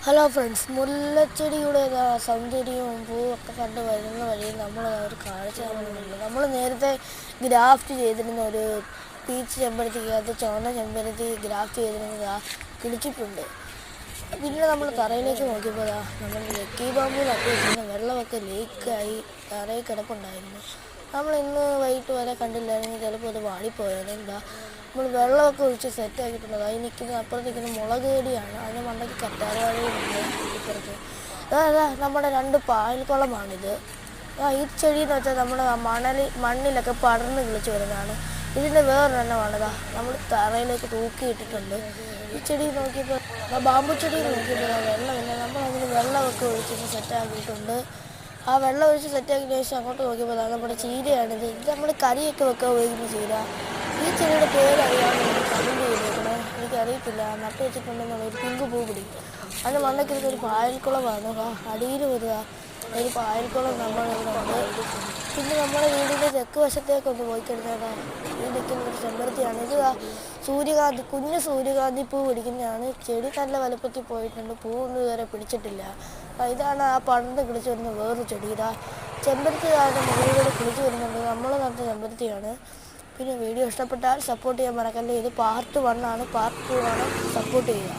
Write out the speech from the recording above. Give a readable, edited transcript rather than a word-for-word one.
Hello friends, മുല്ലച്ചെടിയുടെ സൗന്ദര്യവും പൂവൊക്കെ കണ്ട് വരുന്ന വഴിയിൽ നമ്മൾ ഒരു കാഴ്ച കാണുന്നുണ്ട്. നമ്മൾ നേരത്തെ ഗ്രാഫ്റ്റ് ചെയ്തിരുന്ന ഒരു പീച്ച് ചെമ്പരത്തിക്കകത്ത് ചുവന്ന ചെമ്പരത്തി ഗ്രാഫ്റ്റ് ചെയ്തിരുന്നത് കിളിച്ചിട്ടുണ്ട്. പിന്നെ നമ്മൾ തറയിലേക്ക് നോക്കിയപ്പോൾ നമ്മൾ ലക്കി ബാമ്പിൽ അപ്പിക്കുന്ന വെള്ളമൊക്കെ ലീക്കായി തറയിൽ കിടപ്പുണ്ടായിരുന്നു. നമ്മൾ ഇന്ന് വൈകിട്ട് വരെ കണ്ടില്ലായിരുന്നു, ചിലപ്പോൾ അത് വാടിപ്പോയാലും നമ്മൾ വെള്ളമൊക്കെ ഒഴിച്ച് സെറ്റാക്കിയിട്ടുണ്ട്. അതിൽ നിൽക്കുന്ന അപ്പുറത്ത് നിൽക്കുന്ന മുളക് ചെടിയാണ്, അതിന് മണ്ടയ്ക്ക് കറ്റാർവാഴയുണ്ട്. ഇപ്പുറത്ത് നമ്മുടെ 2 പായൽക്കുളമാണിത്. ഈ ചെടി എന്ന് വെച്ചാൽ നമ്മുടെ മണ്ണിലൊക്കെ പടർന്ന് കിളിച്ച് വരുന്നതാണ്. ഇതിൻ്റെ വേറൊരെണ്ണമാണിതാ നമ്മൾ തറയിലേക്ക് തൂക്കിയിട്ടിട്ടുണ്ട്. ഈ ചെടി നോക്കിയപ്പോൾ ബാമ്പു ചെടി നോക്കിയപ്പോൾ വെള്ളമില്ല, നമ്മളതിന് വെള്ളമൊക്കെ ഒഴിച്ചിട്ട് സെറ്റാക്കിയിട്ടുണ്ട്. ആ വെള്ളം ഒഴിച്ച് സെറ്റാക്കിയ ശേഷം അങ്ങോട്ട് നോക്കിയപ്പോൾ നമ്മുടെ ചീരയാണിത്. ഇത് നമ്മൾ കറിയൊക്കെ വെക്കാൻ ഉപയോഗിക്കുന്ന ചീര. ഈ ചെടിയുടെ പേരറിയാമെന്ന് കമൻറ്റ് ചെയ്തേക്കണേ, എനിക്കറിയത്തില്ല. നട്ട് വെച്ചിട്ടുണ്ടെന്നുള്ള ഒരു പിങ്ക് പൂ പിടിക്കും. അതിൻ്റെ മണ്ടയ്ക്കിരുന്ന ഒരു പായൽക്കുളമാണ്. അടിയിൽ ഒരു പായൽക്കുളം നമ്മളിവിടെ ഉണ്ട്. പിന്നെ നമ്മുടെ വീടിൻ്റെ തെക്ക് വശത്തേക്കൊന്ന് പോയി കഴിഞ്ഞാൽ ഈ നിൽക്കുന്ന ഒരു ചെമ്പരത്തിയാണ്. ഇത് കുഞ്ഞ് സൂര്യകാന്തി പൂ പിടിക്കുന്നതാണ്. ചെടി നല്ല വലുപ്പത്തിൽ പോയിട്ടുണ്ട്, പൂവൊന്നും ഇതുവരെ പിടിച്ചിട്ടില്ല. ഇതാണ് ആ പടർന്ന് കിളിച്ച് വരുന്ന വേറൊരു ചെടി. ചെമ്പരത്തി മുകളിലൂടെ കിളിച്ച് വരുന്നുണ്ട്. നമ്മൾ നട്ട ചെമ്പരത്തിയാണ്. പിന്നെ വീഡിയോ ഇഷ്ടപ്പെട്ടാൽ സപ്പോർട്ട് ചെയ്യാൻ മറക്കല്ലേ. ഇത് പാർട്ട് 1 ആണ്, പാർട്ട് 2 ആണ്. സപ്പോർട്ട് ചെയ്യുക.